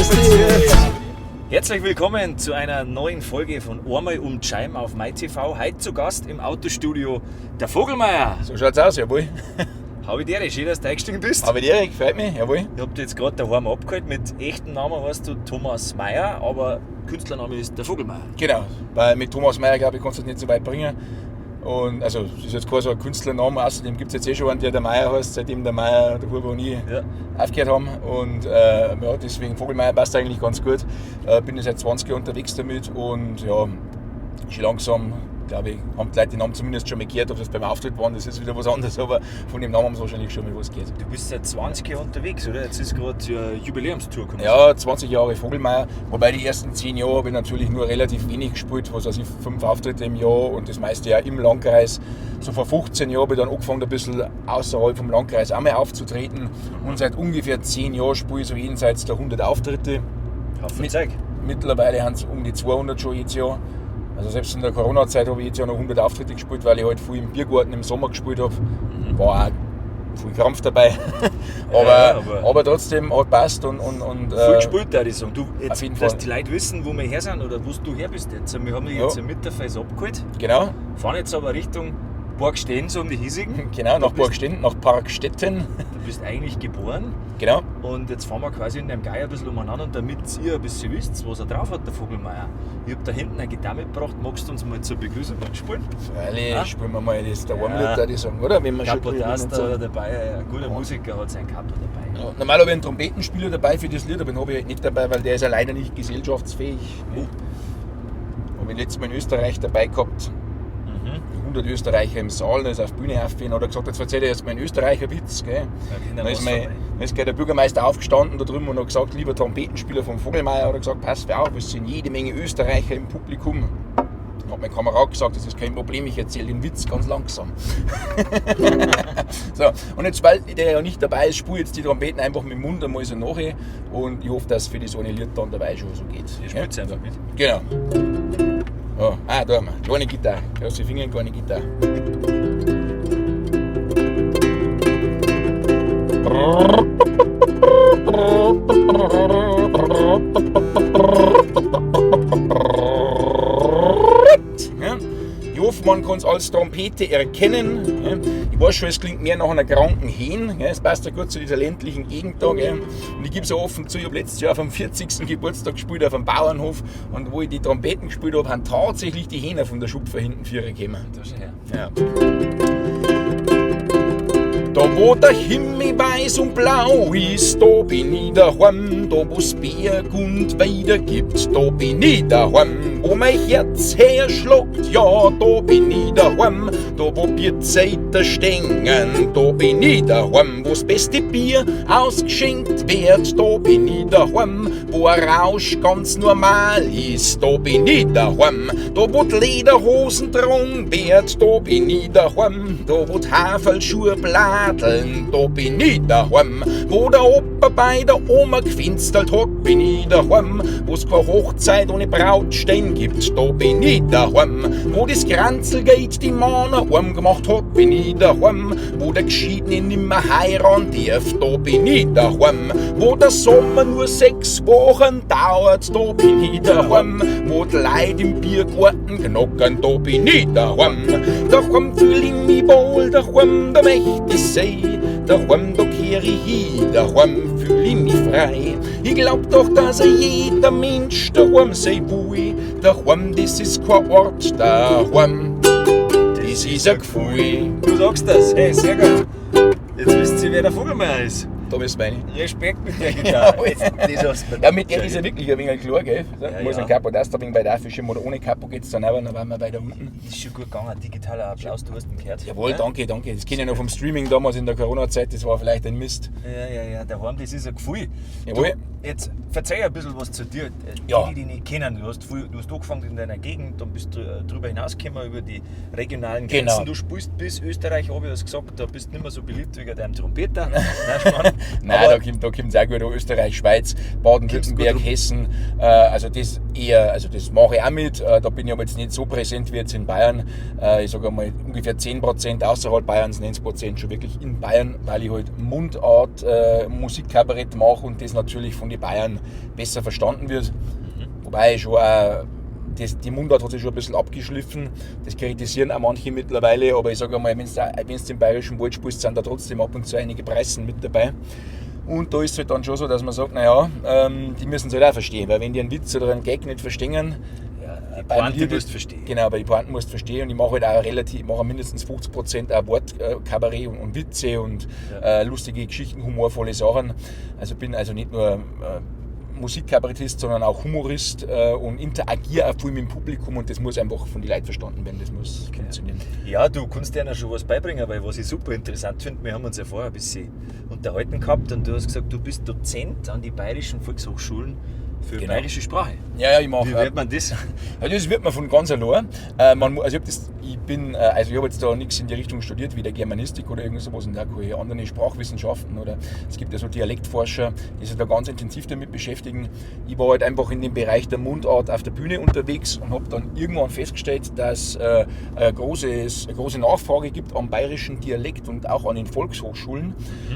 Servus. Herzlich willkommen zu einer neuen Folge von Einmal um Chime auf MyTV. Heute zu Gast im Autostudio der Vogelmeier. So schaut's aus, jawohl. Habe ich dir, schön, dass du eingestiegen bist. Aber dir, freut mich, jawohl. Ich habe dich jetzt gerade daheim abgeholt. Mit echten Namen heißt du Thomas Meier, aber Künstlername ist der Vogelmeier. Genau, weil mit Thomas Meier, glaube ich, kannst du das nicht so weit bringen. Und also, das ist jetzt kein so ein Künstlername, außerdem gibt es jetzt schon einen, der Meier heißt, seitdem der Meier, der Huber und ich aufgehört haben. Und ja, deswegen Vogelmeier passt eigentlich ganz gut. Bin jetzt seit 20 Jahren unterwegs damit und ja, schon langsam, glaube ich, haben die Leute den Namen zumindest schon mal gehört, ob das beim Auftritt waren, das ist wieder was anderes, aber von dem Namen haben sie wahrscheinlich schon mal was gehört. Du bist seit 20 Jahren unterwegs, oder? Jetzt ist gerade eine Jubiläumstour gekommen. Ja, 20 Jahre Vogelmeier, wobei die ersten 10 Jahre habe ich natürlich nur relativ wenig gespielt, was weiß ich, 5 Auftritte im Jahr und das meiste ja im Landkreis. So vor 15 Jahren habe ich dann angefangen, ein bisschen außerhalb vom Landkreis auch mal aufzutreten und seit ungefähr 10 Jahren spiele ich so jenseits der 100 Auftritte. Mittlerweile haben es um die 200 schon jedes Jahr. Also selbst in der Corona-Zeit habe ich jetzt ja noch 100 Auftritte gespielt, weil ich halt viel im Biergarten im Sommer gespielt habe. War auch viel Krampf dabei. aber trotzdem hat passt und viel gespielt, würde ich sagen. Du, jetzt, auf jeden dass Fall. die Leute wissen, wo wir her sind oder wo du her bist jetzt. Wir haben dich jetzt mit der Fels abgeholt. Genau. Fahren jetzt aber Richtung Borgstetten, so um die hiesigen. Genau, nach Borgstetten, nach Parkstetten. Du bist eigentlich geboren. Genau. Und jetzt fahren wir quasi in dem Geier ein bisschen umeinander. Und damit ihr ein bisschen wisst, was er drauf hat, der Vogelmeier. Ich habe da hinten eine Gitarre mitgebracht. Magst du uns mal zur Begrüßung spielen? Freilich, spielen wir mal das der Warmlied, würde ich sagen, oder? Wenn wir schon Capo dabei, ein guter Musiker hat seinen Capo dabei. Ja, normal habe ich einen Trompetenspieler dabei für das Lied, aber den habe ich halt nicht dabei, weil der ist ja leider nicht gesellschaftsfähig. Habe ich letztes Mal in Österreich dabei gehabt. 100 Österreicher im Saal, da ist auf die Bühne aufgehen, hat er gesagt, jetzt erzähle ich erst mal einen Österreicher-Witz. Gell? Dann ist gleich der Bürgermeister aufgestanden da drüben und hat gesagt, lieber Trompetenspieler vom Vogelmeier, hat er gesagt, pass auf, es sind jede Menge Österreicher im Publikum. Dann hat mein Kamerad gesagt, das ist kein Problem, ich erzähle den Witz ganz langsam. So, und jetzt, weil der ja nicht dabei ist, spiele jetzt die Trompeten einfach mit dem Mund einmal so nachher und ich hoffe, dass für das eine Lied dann dabei schon so geht. Ihr spielt einfach mit. Genau. Ja, da haben wir. Kleine Gitarre. Große Finger und kleine Gitarre. Ja. Ich hoffe, man kann es als Trompete erkennen. Ja. Ich weiß schon, es klingt mehr nach einer kranken Hähn. Ja. Es passt ja gut zu dieser ländlichen Gegend da. Ja. Und ich gebe es auch offen zu, ich habe letztes Jahr auf dem 40. Geburtstag gespielt auf einem Bauernhof. Und wo ich die Trompeten gespielt habe, haben tatsächlich die Hähner von der Schupfer hinten Vierer gekommen. Ja. Da wo der Himmel weiß und blau ist, da bin ich daheim. Da wo's Berg und Weide gibt, da bin ich daheim. Wo mein Herz herschlagt, ja, da bin ich daheim. Da wo Bierzeiten stehen, da bin ich daheim. Wo's beste Bier ausgeschenkt wird, da bin ich daheim. Wo ein Rausch ganz normal ist, da bin ich daheim. Da wo die Lederhosen getragen wird, da bin ich daheim. Da wo die Haferlschuhe bladeln, da bin ich daheim. Wo der Opa bei der Oma gefinstelt hat, bin ich daheim. Wo's keine Hochzeit ohne Brautstein gibt, da bin ich daheim. Wo das Kranzelgeld die Männer arm gemacht hat, bin ich daheim. Wo der Geschiedene nimmer heiraten darf, da bin ich daheim. Wo der Sommer nur 6 Wochen dauert, da bin ich daheim. Wo die Leute im Biergarten knacken, da bin ich daheim. Daheim fühl ich mich wohl, daheim da möchte ich sein. Daheim da kehr ich hin, daheim fühl ich mich frei. Ich glaub doch, dass jeder Mensch daheim sein will. Daheim, das ist kein Ort, daheim, das ist ein Gefühl. Du sagst das, hey, sehr gut. Jetzt wisst ihr, wer der Vogelmeier ist. Da bist meine. Respekt mit der Gitarre. Ja, mit der ist er wirklich ein wenig klar, gell? Ja, muss ein Kapo das da wegen bei der Fischim oder ohne Kapo geht's dann aber, dann waren wir weiter unten. Das ist schon gut gegangen, digitaler Applaus, du hast ihn gehört. Jawohl, danke. Das kenne ich noch vom Streaming damals in der Corona-Zeit, das war vielleicht ein Mist. Ja, daheim, das ist ein Gefühl. Jawohl. Jetzt verzeih ein bisschen was zu dir. Die dich nicht kennen, du hast angefangen in deiner Gegend, dann bist du drüber hinausgekommen über die regionalen Grenzen. Genau. Du spielst bis Österreich, habe ich das gesagt, da bist du nicht mehr so beliebt wegen deinem Trompeter. Nein, da kommt es auch gut an. Österreich, Schweiz, Baden-Württemberg, Hessen. Also das mache ich auch mit. Da bin ich aber jetzt nicht so präsent wie jetzt in Bayern. Ich sage einmal ungefähr 10% außerhalb Bayerns, 90% schon wirklich in Bayern, weil ich halt Mundart Musikkabarett mache und das natürlich von die Bayern besser verstanden wird. Wobei schon auch die Mundart hat sich schon ein bisschen abgeschliffen. Das kritisieren auch manche mittlerweile, aber ich sage einmal, wenn du im bayerischen Wald spielst, sind da trotzdem ab und zu einige Preisen mit dabei. Und da ist es halt dann schon so, dass man sagt, naja, die müssen es halt auch verstehen, weil wenn die einen Witz oder einen Gag nicht verstehen, die Pointe musst du verstehen. Genau, bei den Pointen musst du verstehen und ich mache halt auch mache mindestens 50% auch Wortkabarett und Witze und lustige Geschichten, humorvolle Sachen. Also bin also nicht nur Musikkabarettist, sondern auch Humorist und interagiere auch viel mit dem Publikum und das muss einfach von den Leuten verstanden werden, das muss funktionieren. Ja, du kannst dir schon was beibringen, weil was ich super interessant finde, wir haben uns ja vorher ein bisschen unterhalten gehabt und du hast gesagt, du bist Dozent an die bayerischen Volkshochschulen für bayerische Sprache. Ja, ich mache. Wie wird man das? Ja, das wird man von ganz allein. Ich habe jetzt da nichts in die Richtung studiert, wie der Germanistik oder irgend sowas und auch keine anderen Sprachwissenschaften oder es gibt ja so Dialektforscher, die sich da ganz intensiv damit beschäftigen. Ich war halt einfach in dem Bereich der Mundart auf der Bühne unterwegs und habe dann irgendwann festgestellt, dass eine große Nachfrage gibt am bayerischen Dialekt und auch an den Volkshochschulen.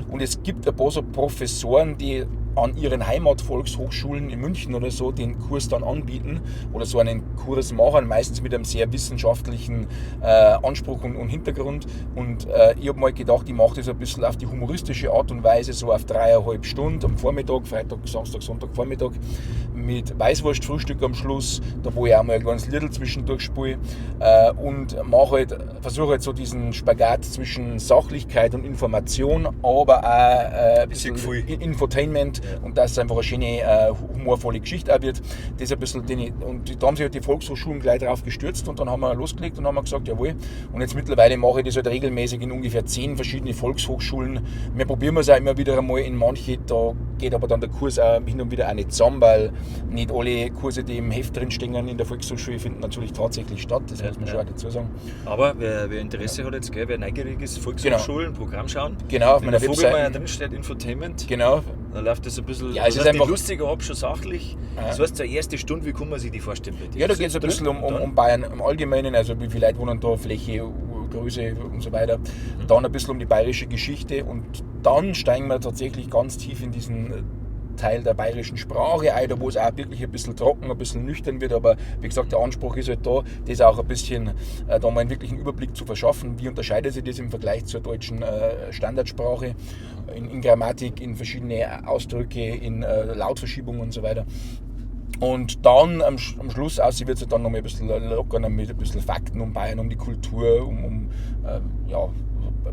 Und es gibt ein paar so Professoren, die an ihren Heimatvolkshochschulen in München oder so den Kurs dann anbieten oder so einen Kurs machen, meistens mit einem sehr wissenschaftlichen Anspruch und Hintergrund. Und ich habe mal gedacht, ich mache das ein bisschen auf die humoristische Art und Weise, so auf 3,5 Stunden am Vormittag, Freitag, Samstag, Sonntag, Vormittag, mit Weißwurstfrühstück am Schluss, da wo ich auch mal ein kleines Liedl zwischendurch spiele und versuche halt so diesen Spagat zwischen Sachlichkeit und Information, aber auch ein bisschen Infotainment und dass es einfach eine schöne, humorvolle Geschichte auch wird. Das ein bisschen und da haben sich halt die Volkshochschulen gleich drauf gestürzt und dann haben wir losgelegt und haben gesagt, jawohl. Und jetzt mittlerweile mache ich das halt regelmäßig in ungefähr 10 verschiedene Volkshochschulen. Wir probieren es auch immer wieder einmal in manche, da geht aber dann der Kurs auch hin und wieder auch nicht zusammen, weil nicht alle Kurse, die im Heft drinstehen in der Volkshochschule, finden natürlich tatsächlich statt, das muss man schon auch dazu sagen. Aber wer Interesse hat jetzt, wer neugierig ist, Volkshochschulen-Programm schauen. Genau, auf meiner Webseite. Wenn drin steht Infotainment. Genau. Dann läuft das ein bisschen, ja, es ist einfach lustiger ab, schon sachlich. Ja. Das heißt, zur erste Stunde, wie kann man sich die vorstellen bei dir? Ja, da geht es ein bisschen um Bayern im Allgemeinen, also wie viele Leute wohnen da, Fläche, Größe und so weiter. Dann ein bisschen um die bayerische Geschichte und dann steigen wir tatsächlich ganz tief in diesen Teil der bayerischen Sprache ein, wo es auch wirklich ein bisschen trocken, ein bisschen nüchtern wird, aber wie gesagt, der Anspruch ist halt da, das auch ein bisschen, da mal einen wirklichen Überblick zu verschaffen, wie unterscheidet sich das im Vergleich zur deutschen Standardsprache, in Grammatik, in verschiedene Ausdrücke, in Lautverschiebungen und so weiter. Und dann am Schluss wird es dann noch mal ein bisschen lockerer mit ein bisschen Fakten um Bayern, um die Kultur,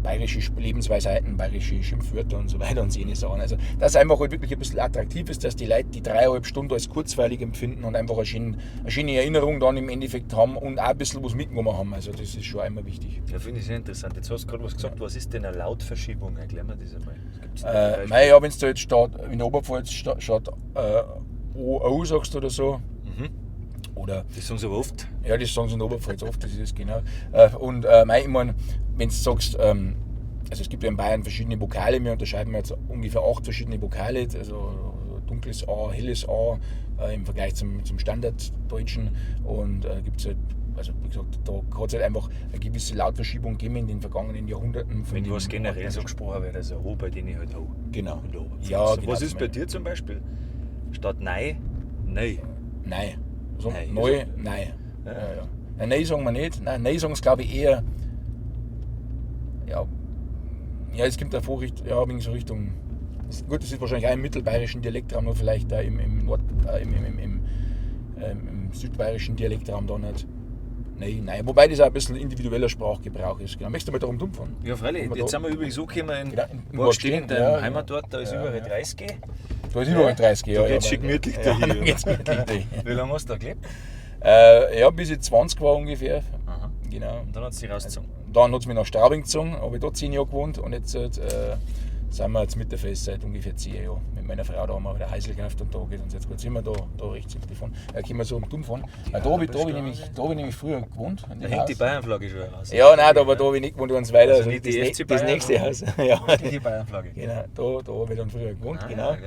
bayerische Lebensweisheiten, bayerische Schimpfwörter und so weiter und so eine Sachen. Also, dass es einfach halt wirklich ein bisschen attraktiv ist, dass die Leute die 3,5 Stunden als kurzweilig empfinden und einfach eine schöne Erinnerung dann im Endeffekt haben und auch ein bisschen was mitgenommen haben. Also das ist schon einmal wichtig. Ja, finde ich sehr interessant. Jetzt hast du gerade was gesagt, was ist denn eine Lautverschiebung? Erklär mir das einmal. Wenn es da jetzt steht, in der Oberpfalz steht OO sagst du oder so. Oder, das sagen sie aber oft. Ja, das sagen sie in der Oberpfalz oft, das ist es genau. Ich meine, wenn du sagst, also es gibt ja in Bayern verschiedene Vokale, wir unterscheiden jetzt ungefähr 8 verschiedene Vokale, also dunkles A, helles A im Vergleich zum Standarddeutschen und gibt es halt, also wie gesagt, da hat es halt einfach eine gewisse Lautverschiebung gegeben in den vergangenen Jahrhunderten. Wenn du was generell so gesprochen wird, also O, bei denen halt O. Genau. Ja, genau. Was ist bei dir zum Beispiel? Statt Nein, Nein. Nein. So, neu, nein. Ja. Nein sagen wir nicht. Nein sagen es glaube ich eher. Ja, es gibt eine Vorrichtung, wegen so Richtung. Gut, das ist wahrscheinlich auch im mittelbayerischen Dialektraum, nur vielleicht da im südbayerischen Dialektraum da nicht. Nein. Wobei das auch ein bisschen individueller Sprachgebrauch ist. Genau. Möchtest du mal darum dumm fahren? Ja, freilich. Jetzt sind wir übrigens so gekommen, wo stehen in deinem Heimatort, da ist überall 30. Da ist überall 30, ja. Da geht's schon gemütlich dahin. Wie lange hast du da gelebt? Bis ich 20 war ungefähr. Aha. Genau. Und dann hat es dich rausgezogen? Dann hat es mich nach Straubing gezogen, habe ich da 10 Jahre gewohnt und jetzt sind wir jetzt mit der Fest seit ungefähr 10 Jahren. Mit meiner Frau da haben wir wieder Häusl gekauft und da geht uns jetzt gut. Sind wir da rechts davon. Können wir so dumm fahren. Da habe ich nämlich früher gewohnt. Da hängt die Bayernflagge schon raus. Ja, nein, da habe ich nicht gewohnt, uns weiter. Also nicht das nächste Haus. Ja. Die Bayernflagge. Genau, da habe ich dann früher gewohnt. Genau. Ja,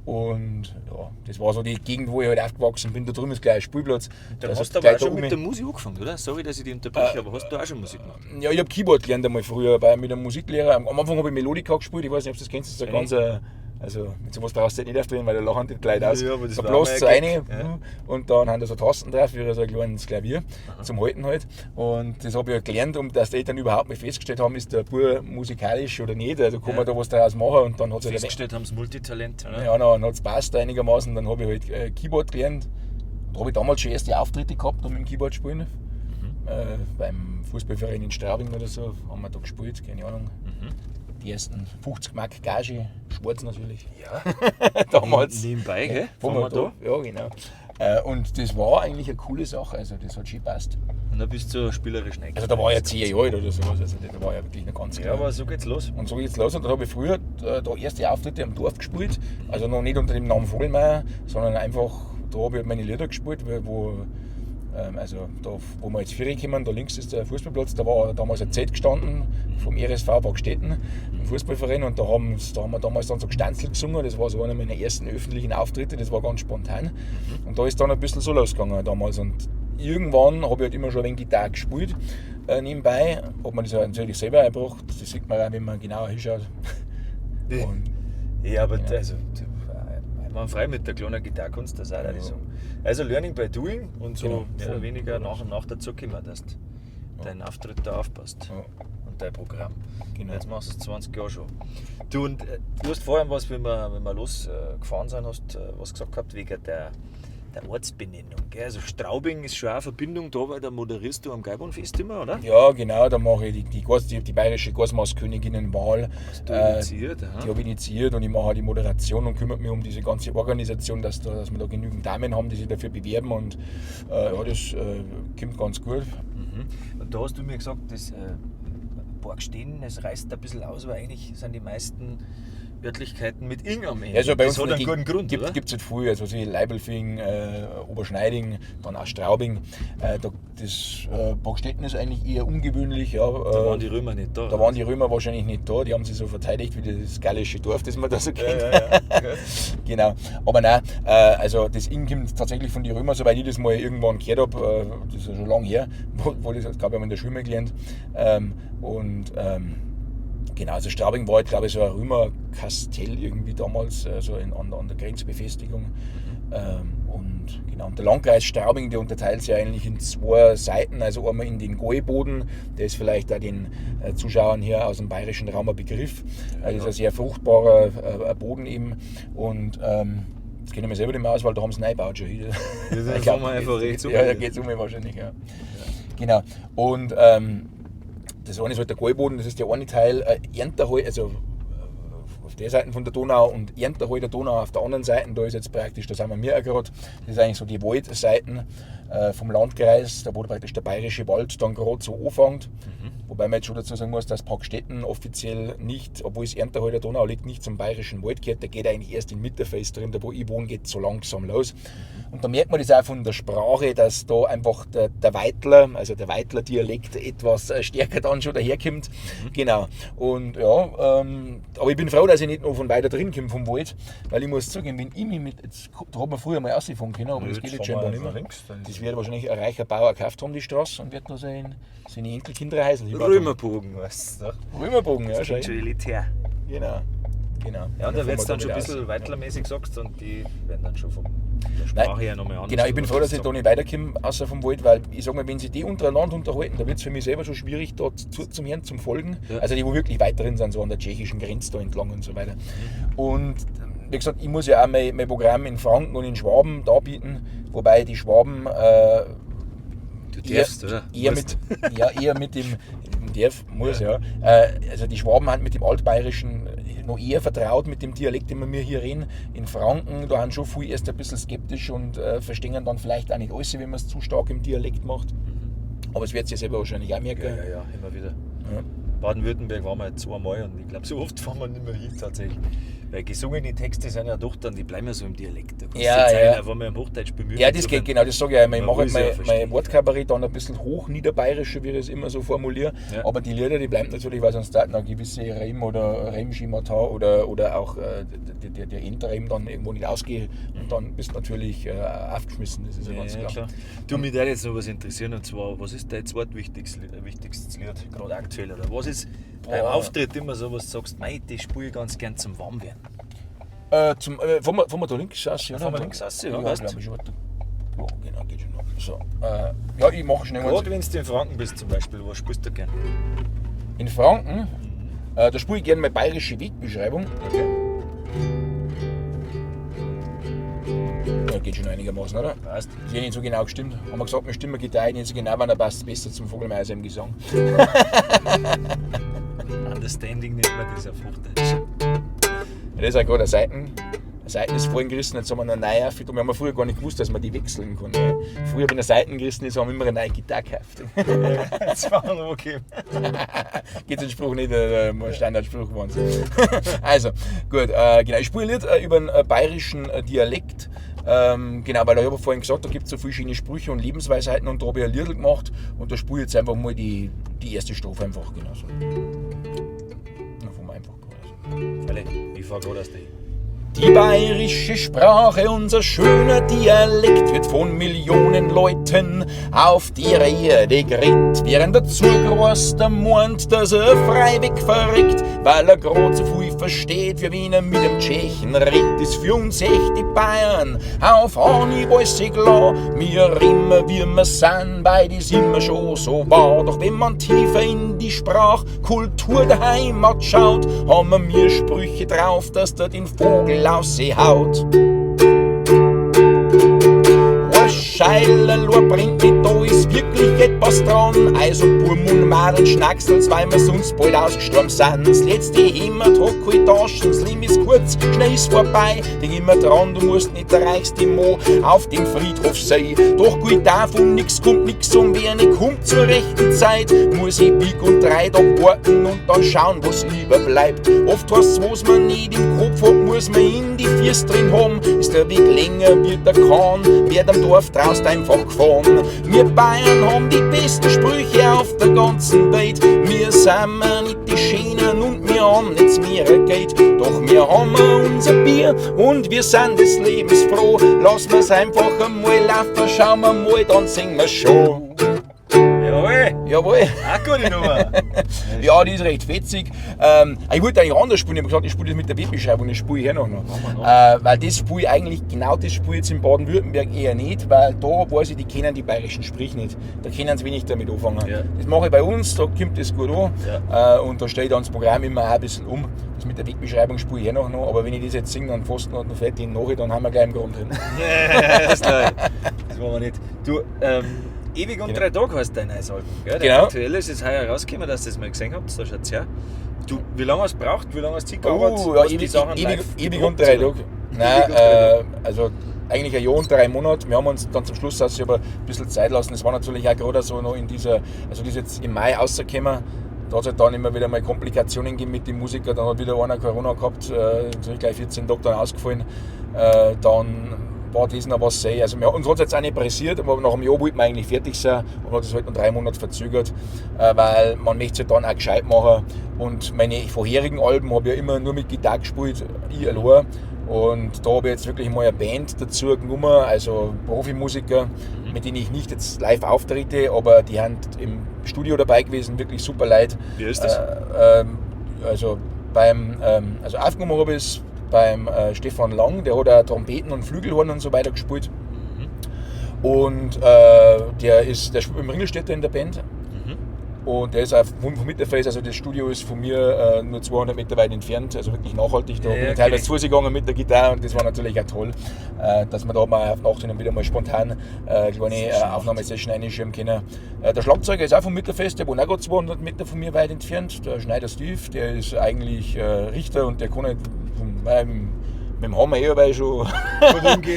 und ja, das war so die Gegend, wo ich halt aufgewachsen bin. Da drüben ist gleich ein Spielplatz. Dann hast du aber auch schon mit der Musik angefangen, oder? Sorry, dass ich dich unterbreche, aber hast du auch schon Musik gemacht? Ja, ich habe Keyboard gelernt einmal früher mit einem Musiklehrer. Am Anfang habe ich Melodika gespielt, ich weiß nicht, ob du das kennst, das ist ein Also mit sowas brauchst du nicht aufdrehen, weil da lachen die Leute aus. Ja, aber das da war bläst es mal ein rein Gag, ja. und dann haben da so Tasten drauf, wie so ein kleines Klavier zum Halten halt. Und das habe ich ja gelernt, um dass die Eltern überhaupt nicht festgestellt haben, ist der Bub musikalisch oder nicht. Also kann man da was daraus machen und dann hat es halt Festgestellt haben sie Multitalent, oder? ja, dann hat es passt einigermaßen. Dann habe ich halt Keyboard gelernt. Da habe ich damals schon erste Auftritte gehabt, um mit dem Keyboard spielen. Beim Fußballverein in Straubing oder so haben wir da gespielt, keine Ahnung. Die ersten 50 Mark Gage, schwarz natürlich. Ja. Damals. Nebenbei, gell? Waren wir da? Ja, genau. Und das war eigentlich eine coole Sache, also das hat schon gepasst. Und dann bist du spielerisch rein. Also da war ich ja 10 Jahre alt oder sowas, also da war ja wirklich noch ganz Ja, klar. aber so geht's los. Und so geht's los. Und dann habe ich früher da erste Auftritte am Dorf gespielt. Also noch nicht unter dem Namen Vogelmeier, sondern einfach, da habe ich halt meine Lieder gespielt, also da, wo wir jetzt Vieri kommen, da links ist der Fußballplatz, da war damals ein Z gestanden vom RSV Parkstetten, im Fußballverein, und da haben wir damals dann so gestanzelt gesungen. Das war so einer meiner ersten öffentlichen Auftritte, das war ganz spontan. Und da ist dann ein bisschen so losgegangen damals. Und irgendwann habe ich halt immer schon ein wenig Gitarre gespielt nebenbei. Habe mir das halt natürlich selber eingebracht, das sieht man auch, wenn man genauer hinschaut. Und, Ja, aber ja. also, man frei mit der kleinen Gitarre kannst du das auch nicht sagen. Also Learning by Doing und so Genau. mehr oder weniger nach und nach dazu kommen, dass du deinen Auftritt da aufpasst. Ja. Und dein Programm. Genau. Jetzt machst du es 20 Jahre schon. Du, und du hast vorhin was, wenn wir losgefahren sind, hast was gesagt gehabt wegen der Ortsbenennung. Gell? Also Straubing ist schon auch eine Verbindung da, weil da moderierst du am Geibohnfest immer, oder? Ja, genau, da mache ich die bayerische Gasmaßköniginnenwahl. Du initiiert, Die habe ich initiiert und ich mache auch die Moderation und kümmere mich um diese ganze Organisation, dass wir da genügend Damen haben, die sich dafür bewerben, und ja, das kommt ganz gut. Und da hast du mir gesagt, das Borgstehen, das reißt ein bisschen aus, weil eigentlich sind die meisten Örtlichkeiten mit Ing am Ende. Also bei das uns hat einen guten Grund, oder? gibt es halt viel, also Leibelfing, Oberschneiding, dann auch Straubing. Das Borgstetten ist eigentlich eher ungewöhnlich. Ja, Da waren die Römer nicht da. Da waren die Römer wahrscheinlich nicht da, die haben sich so verteidigt wie das gallische Dorf, das man da so kennt. Ja. Genau. Aber nein, also das Ing kommt tatsächlich von den Römern, soweit ich das mal irgendwann gehört habe, das ist ja schon lange her, wo das glaube ich in der Schule mal gelernt. Genau, also Straubing war halt, glaube ich, so ein Römerkastell irgendwie damals, so an der Grenzbefestigung. Und genau, und der Landkreis Straubing, der unterteilt sich eigentlich in 2 Seiten, also einmal in den Gäuboden, der ist vielleicht auch den Zuschauern hier aus dem bayerischen Raum ein Begriff. Das ist ein sehr fruchtbarer Boden eben, und das kenne ich mir selber nicht mehr aus, weil da haben sie neu gebaut schon. Da fahren wir einfach rechts um. Ja, da geht es um wahrscheinlich, ja. Genau, und das eine ist halt der Gäuboden, das ist der eine Teil, Ernterhall, also auf der Seite von der Donau, und Ernterhall der Donau auf der anderen Seite, da ist jetzt praktisch, da sind wir auch gerade, das ist eigentlich so die Waldseiten vom Landkreis, da wo praktisch der bayerische Wald dann gerade so anfängt. Wobei man jetzt schon dazu sagen muss, dass Parkstetten offiziell nicht, obwohl es Ernterhall der Donau liegt, nicht zum bayerischen Wald gehört, der geht eigentlich erst in Mitterfeld drin, da wo ich wohne, geht so langsam los. Und da merkt man das auch von der Sprache, dass da einfach der Weitler, also der Weitler Dialekt etwas stärker dann schon daherkommt. Genau. Und ja, aber ich bin froh, dass ich nicht noch von weiter drin komme vom Wald, weil ich muss zugeben, wenn ich mich da hat man früher mal rausgefahren können, aber das geht jetzt scheinbar nicht mehr. Das wird wahrscheinlich ein reicher Bauer gekauft haben, die Straße, und wird da seine Enkelkinder ein Häusl hinbauen. Römerbogen, weißt du. Römerbogen, ja, Das schau. klingt schon elitär. Genau. Ja, und da wird es dann fahren schon wir ein wieder bisschen aus. weitlermäßig gesagt, und die werden dann schon von der Sprache her nochmal anders. Genau, ich bin froh, dass ich da nicht weiterkomme, außer vom Wald, weil ich sage mal, wenn sie die untereinander unterhalten, da wird es für mich selber schon schwierig, da zum Hören, zum Folgen. Ja. Also die, wo wirklich weit drin sind, so an der tschechischen Grenze da entlang und so weiter. Und wie gesagt, ich muss ja auch mein Programm in Franken und in Schwaben darbieten, wobei die Schwaben Du darfst, oder? eher mit dem muss, ja. Also die Schwaben haben mit dem Altbayerischen noch eher vertraut, mit dem Dialekt, den wir hier reden. In Franken, da haben schon viele erst ein bisschen skeptisch und verstehen dann vielleicht auch nicht alles, wenn man es zu stark im Dialekt macht. Aber es wird sich selber wahrscheinlich auch merken. Ja, immer wieder. Ja. Baden-Württemberg waren wir jetzt 2-mal, und ich glaube, so oft fahren wir nicht mehr hin tatsächlich. Weil gesungene Texte sind ja doch dann, die bleiben ja so im Dialekt. Da kannst Ja, du jetzt ja. einfach mal im Hochdeutsch bemühen. Ja, das geht, genau, das sage ich auch immer. Ich Man mache muss halt ja mein verstehen. Wortkabarett dann ein bisschen hochniederbayerischer, wie ich es immer so formuliere. Ja. Aber die Lieder, die bleiben natürlich, weil sonst da eine gewisse Reim oder Reimschemata oder auch der Interreim dann irgendwo nicht ausgeht, und dann bist du natürlich aufgeschmissen. Das ist ja ganz klar. Du, mich würde jetzt noch was interessieren, und zwar, was ist dein zweitwichtigstes Lied, gerade aktuell? Oder was ist beim Auftritt immer so, was du sagst, mei, das spiele ich ganz gern zum Warmwerden? Fahren wir da links aus? Ja, Fahren wir links aus, ja, ja, weißt glaube ich schon. Ja, genau, geht schon noch. So, ja, ich mache schnell Gerade wenn du in Franken bist zum Beispiel, wo spielst du gern? In Franken, da spiele ich gerne meine bayerische Wegbeschreibung. Okay. Ja, geht schon einigermaßen, oder? Weißt du? Ist nicht so genau gestimmt. Haben wir gesagt, wir stimmen Gitarre nicht so genau, wann er passt besser zum Vogelmeiser im Gesang. Understanding nennt man das auf Hochdeutsch. Das ist auch gerade eine Seiten ist vorhin gerissen, jetzt haben wir eine neue aufgetan. Wir haben früher gar nicht gewusst, dass man die wechseln kann. Ja. Früher, wenn eine Seiten gerissen ist, haben wir immer eine neue Gitarre gekauft. Das war noch okay. Geht den Spruch nicht, ein Standardspruch geworden. Also, gut, genau. Ich spiele ein Lied über einen bayerischen Dialekt. Genau, weil ich habe vorhin gesagt, da gibt es so viele schöne Sprüche und Lebensweisheiten und da habe ich ein Lied gemacht und da spiele ich jetzt einfach mal die erste Strophe einfach genauso. Dann fahren wir einfach gerade. Alle, ich fahr gerade aus der. Die bayerische Sprache, unser schöner Dialekt, wird von Millionen Leuten auf der Erde geredet. Während der Zugroster meint, dass er freiweg verreckt, weil er grad so viel versteht, wie wenn er mit dem Tschechen redet. Ist für uns echt die Bayern auf Anhieb alles klar. Wir immer wie wir sind, weil das immer schon so war. Doch wenn man tiefer in die Sprachkultur der Heimat schaut, haben wir mir Sprüche drauf, dass der den Vogel aus sie haut. Scheilerlor bringt mit, da ist wirklich etwas dran. Also Burm und Madel schnackselt's, weil wir sonst bald ausgestorben sind. Das letzte Hemd hat keine Taschen, das Leben ist kurz, schnell ist vorbei. Denk immer dran, du musst nicht der reichste Mo auf dem Friedhof sein. Doch gut davon nix kommt nix und wer nicht kommt zur rechten Zeit, muss ich bieg und 3 Tage warten und dann schauen, was lieber bleibt. Oft heißt's, was man nicht im Kopf hat, muss man in die Füße drin haben. Ist der Weg länger, wird der Kahn, wird am Dorf draußen einfach gefahren. Wir Bayern haben die besten Sprüche auf der ganzen Welt. Wir sind nicht die Schönen und wir haben nicht mehr Geld. Doch wir haben unser Bier und wir sind des Lebens froh. Lass mir's einfach einmal laufen, schauen wir mal, dann singen wir schon. Jawohl! Jawohl! Auch gute Nummer! Ja, die ist recht fetzig. Ich wollte eigentlich anders spielen, ich habe gesagt, ich spiele das mit der Webbeschreibung, das spiele ich hier noch. Weil das spiele ich eigentlich, genau das spiele ich jetzt in Baden-Württemberg eher nicht, weil da weiß ich, die kennen die bayerischen Sprüche nicht. Da können sie wenig damit anfangen. Ja. Das mache ich bei uns, da kommt das gut an. Ja. Und da stelle ich dann das Programm immer auch ein bisschen um. Das mit der Wegbeschreibung spiele ich hier noch, aber wenn ich das jetzt singe, dann fast noch fertig nachher, dann haben wir gleich einen Grund drin. Ja, das ist klar. Das wollen wir nicht. Du, Ewig und 3 Tage heißt dein neues Album, gell? Der aktuelle ist jetzt heuer rausgekommen, dass ihr das mal gesehen habt, da schaut's her. Du, wie lange hast du gebraucht? Wie lange hast du gearbeitet? Ja, ewig und 3 Tage. Nein, also eigentlich ein Jahr und 3 Monate. Wir haben uns dann zum Schluss also aber ein bisschen Zeit lassen. Das war natürlich auch gerade so noch in dieser, also die ist jetzt im Mai rausgekommen. Da hat es halt dann immer wieder mal Komplikationen gegeben mit den Musikern. Dann hat wieder einer Corona gehabt, natürlich gleich 14 Tage dann ausgefallen. Dann war das noch was sehen. Also uns hat es jetzt auch nicht pressiert, aber nach einem Jahr wollten wir eigentlich fertig sein und hat es halt noch 3 Monate verzögert, weil man möchte es halt dann auch gescheit machen. Und meine vorherigen Alben habe ich ja immer nur mit Gitarre gespielt, ich allein. Und da habe ich jetzt wirklich mal eine Band dazu genommen, also Profimusiker, mit denen ich nicht jetzt live auftrete, aber die sind im Studio dabei gewesen, wirklich super Leute. Wie ist das? Also aufgenommen habe ich es beim Stefan Lang, der hat auch Trompeten und Flügelhorn und so weiter gespielt. Und der spielt im Ringelstädter in der Band. Und der ist auch vom Mitterfeld, also das Studio ist von mir nur 200 Meter weit entfernt, also wirklich nachhaltig. Da bin ich teilweise zu gegangen mit der Gitarre und das war natürlich auch toll, dass wir da mal auf Nacht hin und wieder mal spontan eine kleine Aufnahmesession reinschieben können. Der Schlagzeuger ist auch vom Mitterfest, der wohnt auch gerade 200 Meter von mir weit entfernt. Der Schneider Steve, der ist eigentlich Richter und der kann nicht mit dem Hammer her, weil er schon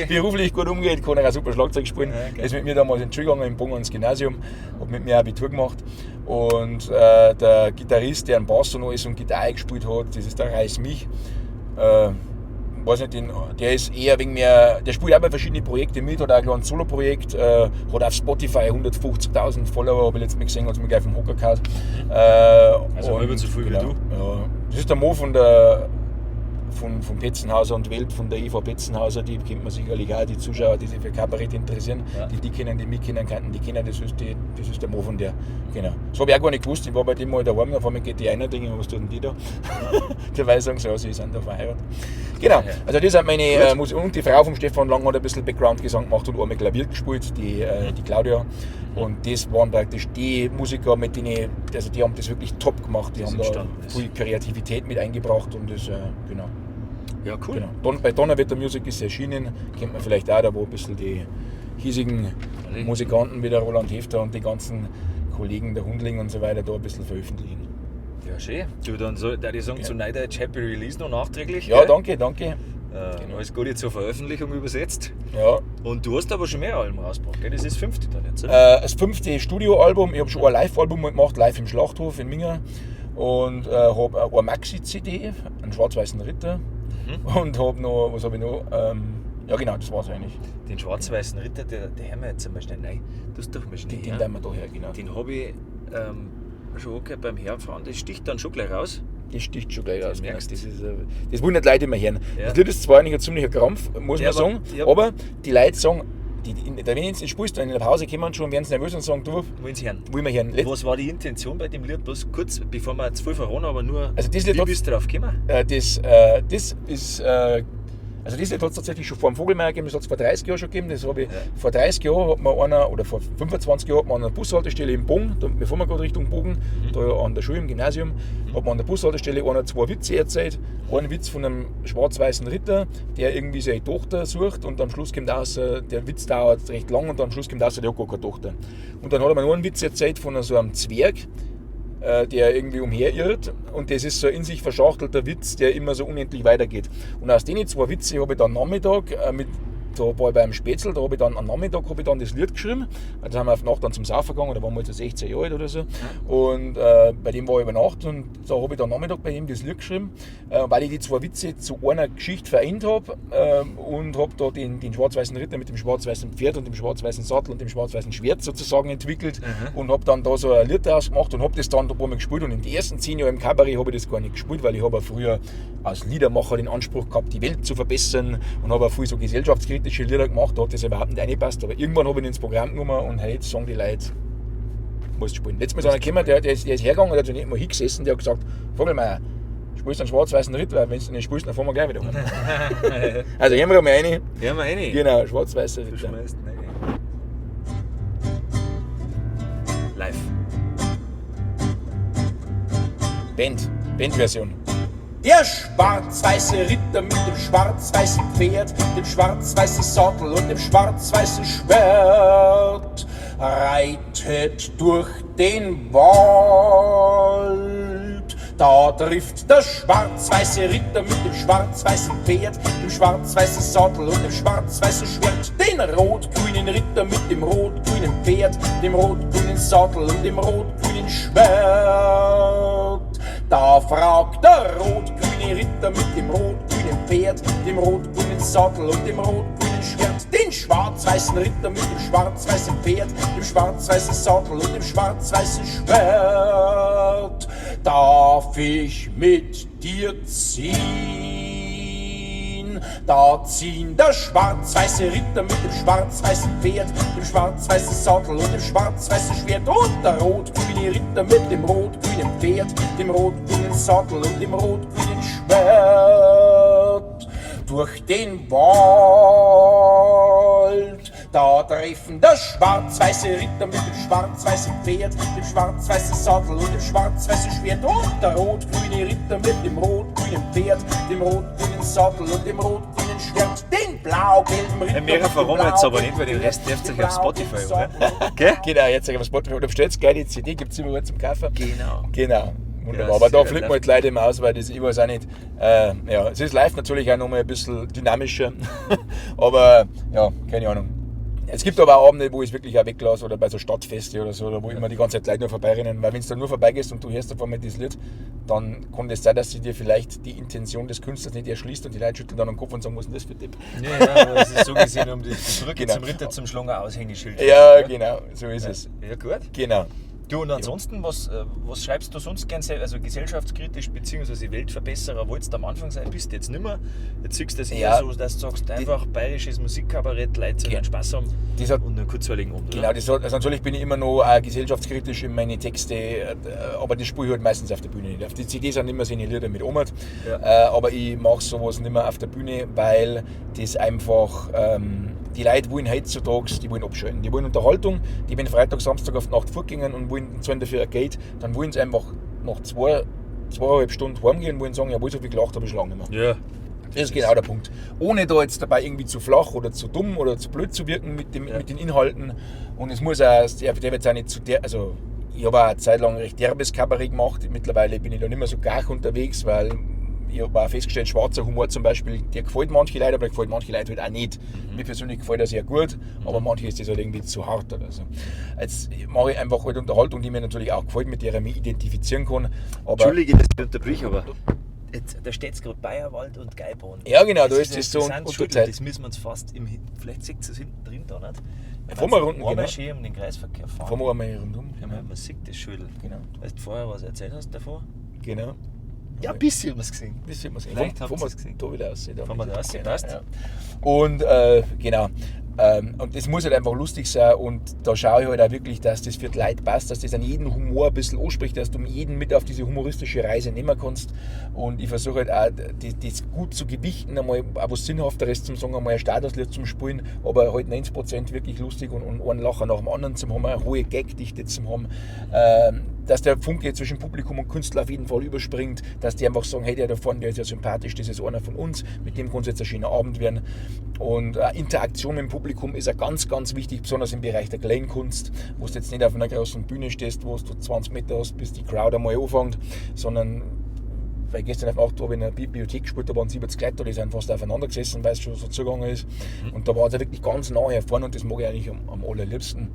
beruflich gut umgeht, kann er auch super Schlagzeug spielen. Ja, okay. Er ist mit mir damals in die Schule gegangen, im Bongens Gymnasium, hat mit mir Abitur gemacht. Und der Gitarrist, der einen Bass und alles und Gitarre gespielt hat, das ist der Reis Mich. Weiß nicht, der ist eher wegen mehr, der spielt auch bei verschiedenen Projekten mit, hat auch ein kleines Solo-Projekt, hat auf Spotify 150.000 Follower, habe ich letztes Mal gesehen, hat es mir gleich vom Hocker gehauen. Also halb so viel wie du? Ja, das ist der Mo von der von Petzenhauser und Welt, von der Eva Petzenhauser, die kennt man sicherlich auch, die Zuschauer, die sich für Kabarett interessieren, die kennen, die mich kennen könnten, die kennen, das ist der Mo von der, genau. Das habe ich auch gar nicht gewusst, ich war bei dem mal daheim, auf einmal geht die einer Dinge, was tun die da? Dabei sagen sie, ja, sie sind da verheiratet. Genau, also das sind meine Musik, und die Frau vom Stefan Lang hat ein bisschen Background-Gesang gemacht und einmal Klavier gespielt, die Claudia. Und das waren praktisch die Musiker, mit denen, also die haben das wirklich top gemacht, die haben da viel Kreativität mit eingebracht und das, genau. Ja, cool. Genau. Bei Donnerwetter Music ist es erschienen, kennt man vielleicht auch, da wo ein bisschen die hiesigen Musikanten wie der Roland Hefter und die ganzen Kollegen, der Hundling und so weiter, da ein bisschen veröffentlichen. Ja, schön. Du, dann soll ich sagen, zu Neudeutsch Happy Release noch nachträglich. Ja, danke. Genau. Alles Gute zur Veröffentlichung übersetzt. Ja. Und du hast aber schon mehr Alben rausgebracht, gell? Das ist das 5. dann jetzt, oder? Das 5. Studioalbum. Ich habe schon ein Live-Album gemacht, live im Schlachthof in Minga. Und habe eine Maxi-CD, einen schwarz-weißen Ritter. Und habe noch, was habe ich noch? Ja genau, das war es eigentlich. Den schwarz-weißen Ritter, den haben wir jetzt einmal schnell rein. Das doch mal schnell. Den haben wir da her, genau. Den habe ich schon angehört beim Herfahren. Das sticht dann schon gleich raus. Das sticht schon gleich raus. Merkst, das wollen nicht Leute immer hören. Ja. Das Lied ist zwar eigentlich ein ziemlicher Krampf, muss man sagen, aber die Leute sagen, wenn ich jetzt spielst, in der Pause kommen schon, werden sie nervös und sagen, du, wollen Sie hören? Wollen wir hören. Was war die Intention bei dem Lied? Bloß kurz, bevor wir zu viel verraten, aber nur, also das Lied wie bist du drauf gekommen? Das Lied hat es tatsächlich schon vor dem Vogelmeier gegeben, das hat es vor 30 Jahren schon gegeben. Das habe ich, vor 30 Jahren hat man einer, oder vor 25 Jahren hat man an einer Bushaltestelle im Bogen, da, bevor wir gerade Richtung Bogen, da an der Schule im Gymnasium, hat man an der Bushaltestelle zwei Witze erzählt. Ein Witz von einem schwarz-weißen Ritter, der irgendwie seine Tochter sucht und am Schluss kommt raus, der Witz dauert recht lang und am Schluss kommt raus, der hat gar keine Tochter. Und dann hat er mir noch einen Witz erzählt von so einem Zwerg, der irgendwie umherirrt, und das ist so ein in sich verschachtelter Witz, der immer so unendlich weitergeht. Und aus den zwei Witzen habe ich dann Nachmittag da war ich beim Spätzl, da habe ich dann am Nachmittag das Lied geschrieben. Da sind wir auf Nacht dann zum Saufen gegangen, da waren wir so 16 Jahre alt oder so. Und bei dem war ich über Nacht und da habe ich dann Nachmittag bei ihm das Lied geschrieben, weil ich die zwei Witze zu einer Geschichte vereint habe und habe da den schwarz-weißen Ritter mit dem schwarz-weißen Pferd und dem schwarz-weißen Sattel und dem schwarz-weißen Schwert sozusagen entwickelt und habe dann da so ein Lied daraus gemacht und habe das dann ein paar Mal gespielt. Und in den ersten 10 Jahren im Kabarett habe ich das gar nicht gespielt, weil ich habe früher als Liedermacher den Anspruch gehabt, die Welt zu verbessern, und habe auch viel so gesellschaftskritische Lieder gemacht, da hat das überhaupt nicht reingepasst. Aber irgendwann habe ich ihn ins Programm genommen und heute sagen die Leute, musst spielen. Letztes Mal ist einer gekommen, der ist hergegangen, der hat sich nicht mal hingesessen, der hat gesagt, Vogelmeier, spielst du einen schwarz-weißen Ritt, weil wenn du nicht spielst, dann fahren wir gleich wieder heim. Also hören wir da mal rein. Hören wir rein. Genau, schwarz-weißer Ritter. Live. Bandversion. Der schwarz-weiße Ritter mit dem schwarz-weißen Pferd, dem schwarz-weißen Sattel und dem schwarz-weißen Schwert reitet durch den Wald. Da trifft der schwarz-weiße Ritter mit dem schwarz-weißen Pferd, dem schwarz-weißen Sattel und dem schwarz-weißen Schwert den rot-grünen Ritter mit dem rot-grünen Pferd, dem rot-grünen Sattel und dem rot-grünen Schwert. Da fragt der rot-grüne Ritter mit dem rot-grünen Pferd, dem rot-grünen Sattel und dem rot-grünen Schwert den schwarz-weißen Ritter mit dem schwarz-weißen Pferd, dem schwarz-weißen Sattel und dem schwarz-weißen Schwert. Darf ich mit dir ziehen? Da ziehen der schwarz-weiße Ritter mit dem schwarz-weißen Pferd, dem schwarz-weißen Sattel und dem schwarz-weißen Schwert und der rot-grüne Ritter mit dem rot-grünen Pferd, dem rot-grünen Sattel und dem rot-grünen Schwert durch den Wald. Da treffen der schwarz-weiße Ritter mit dem schwarz-weißen Pferd, dem schwarz-weißen Sattel und dem schwarz-weißen Schwert und der rot-grüne Ritter mit dem rot-grünen Pferd, dem rot-grünen Sattel und dem rotgrünen Schwert den blau-gelben Ritter. Mehrere verraten jetzt aber nicht, weil den Rest dürft ihr auf Spotify, oder? Okay? Genau, jetzt auf Spotify. Oder bestellt gleich die CD, gibt es immer zum Kaufen. Genau. Wunderbar, Ja, aber da sehr fliegt live. man die Leute immer aus, weil das, ich weiß auch nicht, ja, es ist live natürlich auch nochmal ein bisschen dynamischer, aber ja, keine Ahnung. Es gibt aber auch Abende, wo ich es wirklich auch weglasse, oder bei so Stadtfeste oder so, oder wo immer die ganze Zeit Leute nur vorbeirennen, weil wenn du da nur vorbeigehst und du hörst auf einmal das Lied, dann kann es sein, dass sie dir vielleicht die Intention des Künstlers nicht erschließt und die Leute schütteln dann den Kopf und sagen, was ist denn das für Tipp? Ja, aber es ist so gesehen um die Brücke Genau. zum Ritter zum Schlangen Aushängeschild. Ja, genau, so ist es. Ja, gut. Genau. Du, und ansonsten, was schreibst du sonst gern, also gesellschaftskritisch bzw. Weltverbesserer wolltest du am Anfang sein, bist du jetzt nicht mehr. Jetzt siehst du das eher so, dass du sagst, einfach bayerisches Musikkabarett, Leute sollen Spaß haben und einen kurzweiligen Abend. Genau, also natürlich bin ich immer noch gesellschaftskritisch in meine Texte, aber das spiele ich halt meistens auf der Bühne nicht. Auf die CD sind immer seine Lieder mit Omert, aber ich mache sowas nicht mehr auf der Bühne, weil das einfach... die Leute wollen heutzutage, die wollen abschalten. Die wollen Unterhaltung, die wollen Freitag, Samstag auf die Nacht fortgehen und wollen zahlen dafür ein Geld. Dann wollen sie einfach nach 2,5 Stunden heimgehen und wollen sagen, jawohl, so viel gelacht habe ich schon lange nicht mehr. Ja. Das ist genau der Punkt. Ohne da jetzt dabei irgendwie zu flach oder zu dumm oder zu blöd zu wirken mit den Inhalten. Und es muss auch, der wird jetzt auch nicht zu der, also ich habe auch eine Zeit lang recht derbes Kabarett gemacht. Mittlerweile bin ich da nicht mehr so gar unterwegs, weil ich habe auch festgestellt, schwarzer Humor zum Beispiel, der gefällt manche Leute, aber der gefällt manche Leute halt auch nicht. Mir persönlich gefällt er sehr gut, aber manche ist das halt irgendwie zu hart oder so. Jetzt mache ich einfach halt Unterhaltung, die mir natürlich auch gefällt, mit der ich mich identifizieren kann. Aber Entschuldige, dass ich unterbrich, aber jetzt, da steht es gerade Bayerwald und Geibahn. ja genau, da ist das so unterteilt. Das müssen wir uns fast, vielleicht sieht es hinten drin da nicht. Fahren wir runden, genau. Schön um den Kreisverkehr fahren. Fahren wir einmal rundum. Genau. Man sieht das Schüttel. Genau. Weißt du vorher was erzählt hast davor? Genau. Ja, ein bisschen haben wir es gesehen. Bisschen was Vielleicht habt ihr es gesehen. Da wieder aussehen. Fahren wir da aussehen, passt. Ja. Und genau. Und das muss halt einfach lustig sein und da schaue ich halt auch wirklich, dass das für die Leute passt, dass das an jeden Humor ein bisschen anspricht, dass du jeden mit auf diese humoristische Reise nehmen kannst. Und ich versuche halt auch, das gut zu gewichten, einmal auch was Sinnhafteres zum Sagen, einmal ein Statuslied zum Spielen, aber halt 90% wirklich lustig und einen Lacher nach dem anderen zu haben, eine hohe Gagdichte zu haben. Dass der Funke zwischen Publikum und Künstler auf jeden Fall überspringt, dass die einfach sagen, hey, der da vorne, der ist ja sympathisch, das ist einer von uns, mit dem kann es jetzt ein schöner Abend werden. Und Interaktion mit dem Publikum ist ja ganz, ganz wichtig, besonders im Bereich der Kleinkunst, wo du jetzt nicht auf einer großen Bühne stehst, wo du 20 Meter hast, bis die Crowd einmal anfängt, sondern weil gestern auf Nacht habe ich in einer Bibliothek gespielt, da waren 70 Leute, die sind fast aufeinander gesessen, weil es schon so zugegangen ist. Und da war es ja wirklich ganz nah hervorne und das mag ich eigentlich am allerliebsten.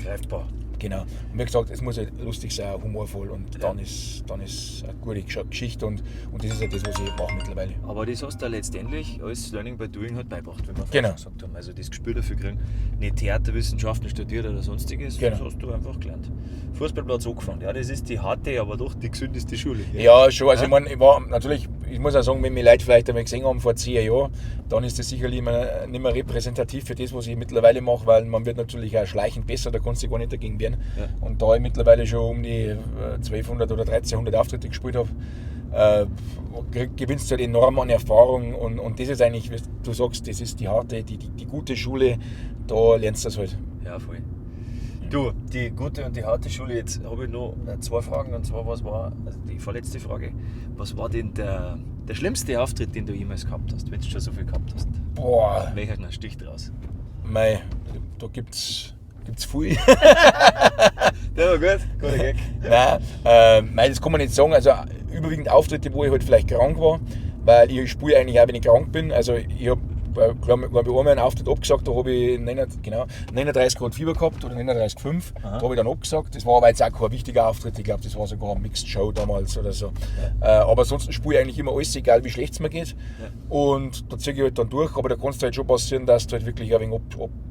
Greifbar. Genau. Und wie gesagt, es muss halt lustig sein, humorvoll und dann ist eine gute Geschichte und das ist ja das, was ich mache mittlerweile. Aber das hast du ja letztendlich als Learning by Doing halt beigebracht, wie wir Genau. vorhin gesagt haben. Also das Gespür dafür kriegen, nicht Theaterwissenschaften studiert oder sonstiges, Genau. das hast du einfach gelernt. Fußballplatz angefangen, ja, das ist die harte, aber doch die gesündeste Schule. Ja, schon. Also ich meine, ich war natürlich, ich muss auch sagen, wenn mich Leute vielleicht einmal gesehen haben vor 10 Jahren, dann ist das sicherlich nicht mehr repräsentativ für das, was ich mittlerweile mache, weil man wird natürlich auch schleichend besser, da kannst du gar nicht dagegen wehren. Ja. Und da ich mittlerweile schon um die 1200 oder 1300 Auftritte gespielt habe, gewinnst du halt enorm an Erfahrung und das ist eigentlich, wie du sagst, das ist die harte, die gute Schule, da lernst du das halt. Ja, voll. Du, die gute und die harte Schule, jetzt habe ich noch 2 Fragen, und zwar, was war, also die vorletzte Frage, was war denn der schlimmste Auftritt, den du jemals gehabt hast, wenn du schon so viel gehabt hast? Boah. Welcher sticht raus? Mei, da gibt's viel. Der war gut, guter Gag. Nein, das kann man nicht sagen, also überwiegend Auftritte, wo ich halt vielleicht krank war, weil ich spiele eigentlich auch, wenn ich krank bin, also ich habe glaube ich, einmal einen Auftritt abgesagt, da habe ich 39 Grad Fieber gehabt oder 39,5. Da habe ich dann abgesagt. Das war aber jetzt auch kein wichtiger Auftritt. Ich glaube, das war sogar eine Mixed Show damals oder so. Ja. Aber ansonsten spiele ich eigentlich immer alles, egal wie schlecht es mir geht. Ja. Und da ziehe ich halt dann durch. Aber da kann es halt schon passieren, dass du halt wirklich ein wenig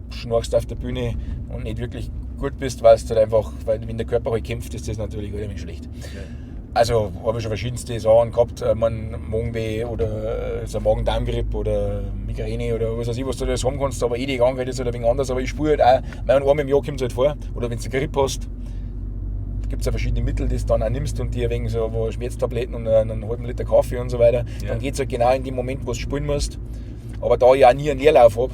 abschnorchst auf der Bühne und nicht wirklich gut bist, weil du halt einfach, weil wenn der Körper halt kämpft, ist das natürlich halt ein wenig schlecht. Ja. Also habe ich schon verschiedenste Sachen gehabt, Magenweh oder so Magen-Darm-Grippe oder Migräne oder was weiß ich, was du das haben kannst, aber jede Krankheit ist halt ein wenig anders, aber ich spüre halt auch, einmal im Jahr kommt es halt vor, oder wenn du eine Grippe hast, gibt es ja verschiedene Mittel, die du dann auch nimmst und dir wegen so Schmerztabletten und einen halben Liter Kaffee und so weiter, dann geht es halt genau in dem Moment, wo du spielen musst, aber da ich auch nie einen Leerlauf habe,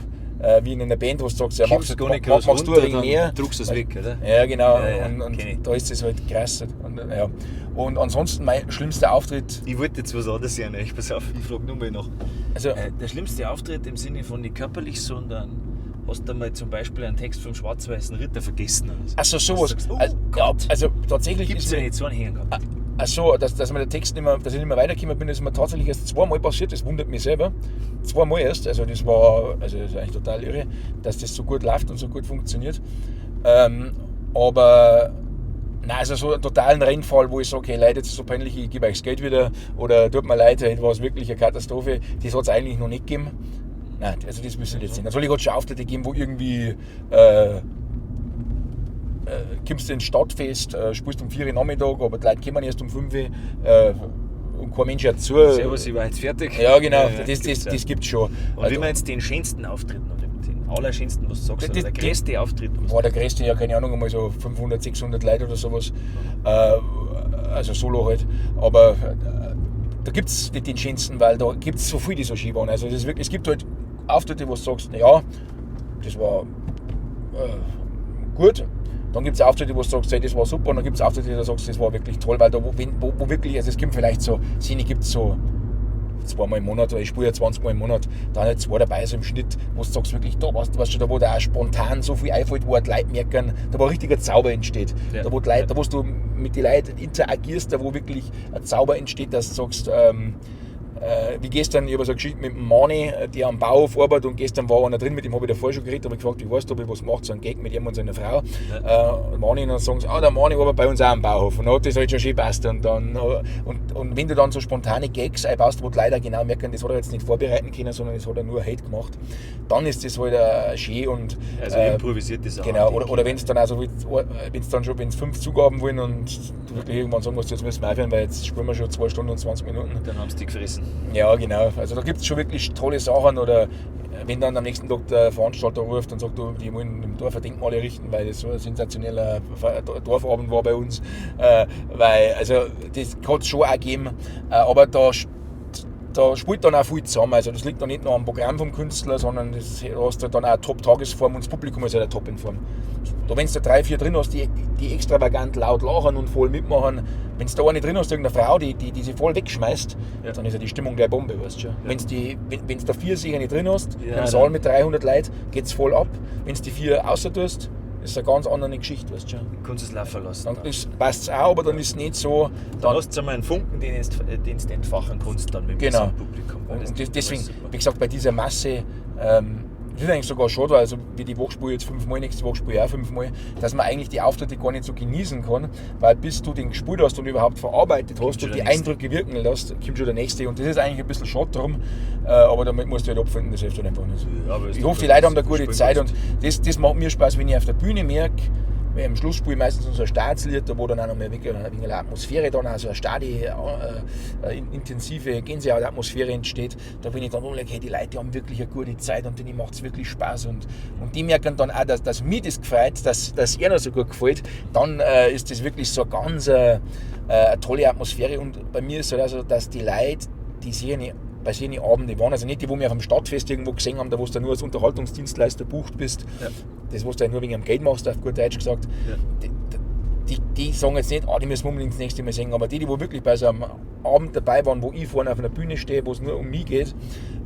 wie in einer Band, wo du sagst, ja, machst du ein wenig mehr. Druckst du es weg, oder? Ja, genau. Ja, und da ist es halt krass. Und ansonsten mein schlimmster Auftritt. Ich wollte jetzt was anderes sagen, ich pass auf, ich frage nur mal nach. Also, der schlimmste Auftritt im Sinne von nicht körperlich, sondern hast du mal zum Beispiel einen Text vom Schwarz-Weißen Ritter vergessen? Also sowas. Sagst, also tatsächlich gibt es ja nicht so einen Hängen gehabt. Achso, dass mir der Text nicht mehr weitergekommen bin, das ist mir tatsächlich erst 2-mal passiert, das wundert mich selber. 2-mal erst, also das ist eigentlich total irre, dass das so gut läuft und so gut funktioniert. Aber nein, also so einen totalen Rennfall, wo ich sage, okay, Leute, jetzt ist so peinlich, ich gebe euch das Geld wieder oder tut mir leid, heute war es wirklich eine Katastrophe, das hat es eigentlich noch nicht gegeben. Nein, also das müssen wir jetzt sehen. Natürlich hat es schon Auftritte gegeben, wo irgendwie kommst du ins Stadtfest, spielst um 4 Uhr Nachmittag, aber die Leute kommen erst um 5 Uhr und kein Mensch hört zu. Servus, ich war jetzt fertig. Ja, genau, Ja, das gibt es schon. Und wie meinst du den schönsten Auftritt noch? Den allerschönsten, was du sagst, oder der größte Auftritt? War der größte, ja, keine Ahnung, einmal so 500, 600 Leute oder sowas. Also Solo halt. Aber da gibt es nicht den schönsten, weil da gibt es so viele, die so schön waren. Also es gibt halt Auftritte, wo du sagst, ja, das war gut. Dann gibt es Auftritte, wo du sagst, hey, das war super. Und dann gibt es Auftritte, wo du sagst, das war wirklich toll, weil da wo wirklich, also es gibt vielleicht so, Szene gibt es so 2-mal im Monat, oder ich spiele ja 20-mal im Monat, da halt 2 dabei so im Schnitt, wo du sagst, wirklich, da weißt du, da wo da auch spontan so viel einfällt, wo die Leute merken, da wo ein richtiger Zauber entsteht. Ja. Da wo du mit den Leuten interagierst, da wo wirklich ein Zauber entsteht, dass du sagst, wie gestern, ich habe so eine Geschichte mit dem Mani, der am Bauhof arbeitet, und gestern war einer drin, mit dem habe ich davor schon geredet, habe ich gefragt, wie weißt du, ob ich was gemacht, so ein Gag mit ihm und seiner Frau. Mani, und dann sagen sie, der Mani arbeitet bei uns auch am Bauhof, und dann hat das halt schon schön gepasst. Und wenn du dann so spontane Gags einbaust, wo die Leute genau merken, das hat er jetzt nicht vorbereiten können, sondern das hat er nur Hate gemacht, dann ist das halt schön. Und also improvisiert das auch. Genau, oder wenn es dann also, wenn es 5 Zugaben wollen und du wirklich irgendwann sagen musst, jetzt müssen wir aufhören, weil jetzt spielen wir schon 2 Stunden und 20 Minuten. Dann haben sie die gefressen. Ja, genau. Also da gibt es schon wirklich tolle Sachen. Oder wenn dann am nächsten Tag der Veranstalter ruft und sagt, die wollen im Dorf ein Denkmal errichten, weil das so ein sensationeller Dorfabend war bei uns. Weil, also das hat es schon auch gegeben. Aber da spielt dann auch viel zusammen. Also das liegt dann nicht nur am Programm vom Künstler, sondern du hast dann auch eine Top-Tagesform, und das Publikum ist ja halt top in Form. Da, wenn du da 3, 4 drin hast, die extravagant laut lachen und voll mitmachen, wenn du da eine drin hast, irgendeine Frau, die sich voll wegschmeißt, dann ist ja die Stimmung gleich Bombe, weißt du schon. Ja. Wenn du da 4 sicher nicht drin hast, in einem Saal mit 300 Leuten, geht es voll ab. Wenn du die 4 außer tust, ist es eine ganz andere Geschichte, weißt du schon. Du kannst es laufen lassen. Dann passt es auch, aber dann ist es nicht so. Dann hast du einmal einen Funken, den du entfachen kannst dann mit dem Publikum. Und deswegen, wie gesagt, bei dieser Masse, das ist eigentlich sogar schade, also wie die Woche spiele ich jetzt 5-mal, nächste Woche spiele ich auch 5-mal, dass man eigentlich die Auftritte gar nicht so genießen kann, weil bis du den gespielt hast und überhaupt verarbeitet hast und die Eindrücke wirken lässt, kommt schon der nächste, und das ist eigentlich ein bisschen schade drum, aber damit musst du halt abfinden, das hilft halt einfach nicht. Ja, ich hoffe, die Leute haben da gute Zeit, und das macht mir Spaß, wenn ich auf der Bühne merke, weil am Schluss spiele ich meistens unser Staatslied, wo dann auch noch mal eine Atmosphäre, dann also eine intensive Gänsehaut-Atmosphäre entsteht. Da bin ich dann like, hey, die Leute haben wirklich eine gute Zeit und denen macht es wirklich Spaß. Und die merken dann auch, dass mir das gefällt, dass ihnen so gut gefällt. Dann ist das wirklich so eine ganz eine tolle Atmosphäre. Und bei mir ist es halt also, dass die Leute, die sehen bei solchen Abenden waren, also nicht die, wo wir auf dem Stadtfest irgendwo gesehen haben, da wo du nur als Unterhaltungsdienstleister bucht bist, das, was du nur wegen dem Geld machst, auf gut Deutsch gesagt, die sagen jetzt nicht, die müssen wir unbedingt das nächste Mal singen, aber die wo wirklich bei so einem Abend dabei waren, wo ich vorne auf einer Bühne stehe, wo es nur um mich geht,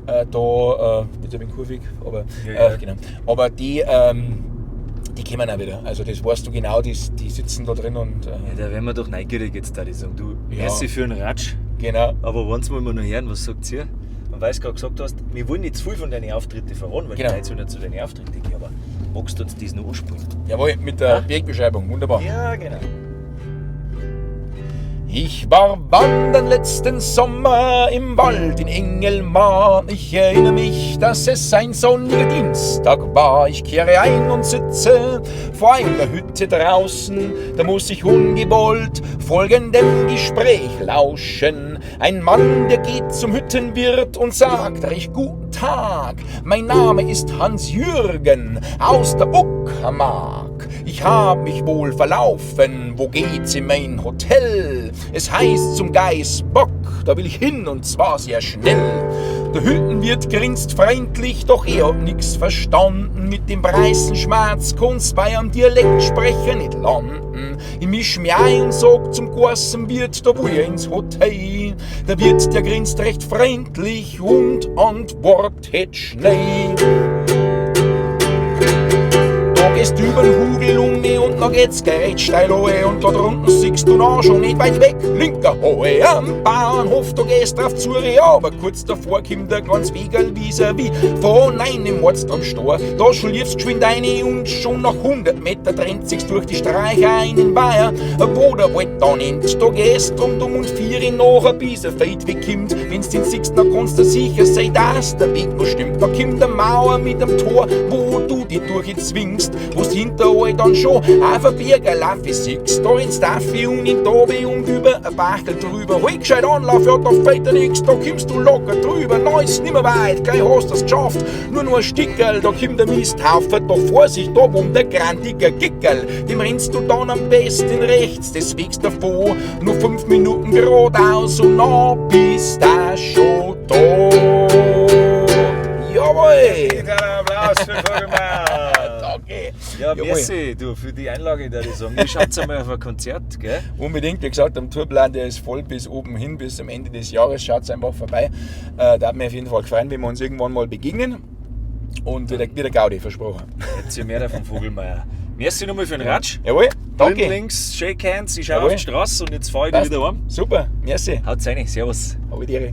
bitte bin kurvig, aber genau, aber die kommen auch wieder. Also das weißt du genau, die sitzen da drin und... da werden wir doch neugierig jetzt, da die sagen, du, merci für den Ratsch. Genau. Aber eins wollen wir noch hören, was sagt ihr? Und weil du gerade gesagt hast, wir wollen nicht zu viel von deinen Auftritten verraten, weil die Leute sollen ja zu deinen Auftritten gehen, aber magst du uns das noch anspielen? Jawohl, mit der Wegbeschreibung, wunderbar. Ja, genau. Ich war wandern letzten Sommer im Wald in Engelmar. Ich erinnere mich, dass es ein sonniger Dienstag war. Ich kehre ein und sitze vor einer Hütte draußen. Da muss ich ungewollt folgendem Gespräch lauschen. Ein Mann, der geht zum Hüttenwirt und sagt recht guten Tag. Mein Name ist Hans-Jürgen aus der Uckermark. Ich hab mich wohl verlaufen, wo geht's in mein Hotel? Es heißt zum Geißbock, da will ich hin und zwar sehr schnell. Der Hüttenwirt grinst freundlich, doch er hat nix verstanden. Mit dem Preisen Schmerz kannst bei einem Dialektsprecher nicht landen. Ich misch mich ein und sag zum Gassenwirt, da will ich ins Hotel. Der Wirt, der grinst recht freundlich und antwortet schnell. Gehst über den Hügel um mich und dann geht's gleich steil hohe. Und da drunten siehst du noch schon nicht weit weg, linker Hohe am Bahnhof. Da gehst drauf zu, aber kurz davor kommt ein kleines Wiegerl vis-à-vis von einem Ortstramstor. Da schliefst geschwind eine und schon nach 100 Meter trennt sich's durch die Streicher einen Weiher, wo der Wald dann endet. Da gehst rundum und 4 nach ein Biesenfeld wegkommt. Wenn's den siehst, dann kannst du sicher sein, dass der Weg noch stimmt. Da kommt eine Mauer mit einem Tor, wo du dich durch zwingst. fast hinter euch dann schon auf ein Biergelauf ich sieh's. Da ins Staffi und in Tobi und über ein Bachel drüber. Halt gescheit Anlauf, ja, da fällt dir nix, da kommst du locker drüber. Nein, ist nimmer weit, gleich hast du's geschafft. Nur noch ein Stickerl, da kommt der Misthaufen. Doch Vorsicht, da um der grantige Gickerl. Dem rennst du dann am besten rechts, das wiegst davor. Nur 5 Minuten geradeaus und dann bist du schon da. Jawohl! Applaus für Vogelmeier! Danke! Ja, Jawohl. merci du, für die Einlage, würde ich sagen. Ihr schaut einmal auf ein Konzert, gell? Unbedingt, wie gesagt, am Tourplan, der ist voll bis oben hin, bis am Ende des Jahres. Schaut einfach vorbei. Da hat mich auf jeden Fall gefreut, wenn wir uns irgendwann mal begegnen. Und wieder Gaudi, versprochen. Jetzt mehr davon Vogelmeier. Merci nochmal für den Ratsch. Jawohl, danke. Blindlings, Shake Hands, ich schaue Jawohl. auf die Straße und jetzt fahre ich Passt. wieder heim. Super, merci. Haut's rein, servus. Habe die Ehre.